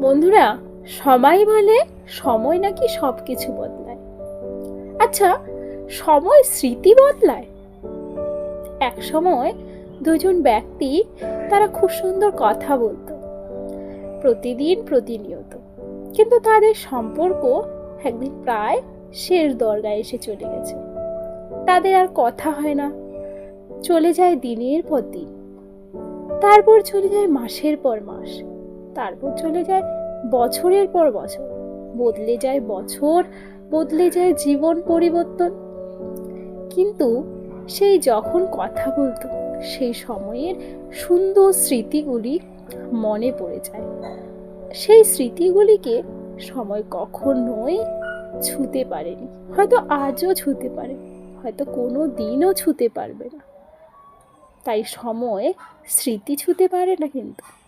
বন্ধুরা, সবাই বলে সময় নাকি সব কিছু বদলায়। আচ্ছা, সময় স্মৃতি বদলায়? এক সময় দুজন ব্যক্তি, তারা খুব সুন্দর কথা বলতো, প্রতিদিন প্রতিনিয়ত, কিন্তু তাদের সম্পর্ক একদিন প্রায় শেষ দরজায় এসে চলে গেছে। তাদের আর কথা হয় না। চলে যায় দিনের পর দিন, তারপর চলে যায় মাসের পর মাস, তারপর চলে যায় বছরের পর বছর। বদলে যায় বছর, বদলে যায় জীবন পরিবর্তন। কিন্তু সেই যখন কথা বলতো, সেই সময়ের সুন্দর স্মৃতিগুলি মনে পড়ে যায়। সেই স্মৃতিগুলিকে সময় কখনোই ছুঁতে পারেনি, হয়তো আজও ছুঁতে পারে, হয়তো কোনো দিনও ছুঁতে পারবে না। তাই সময় স্মৃতি ছুঁতে পারে না কিন্তু।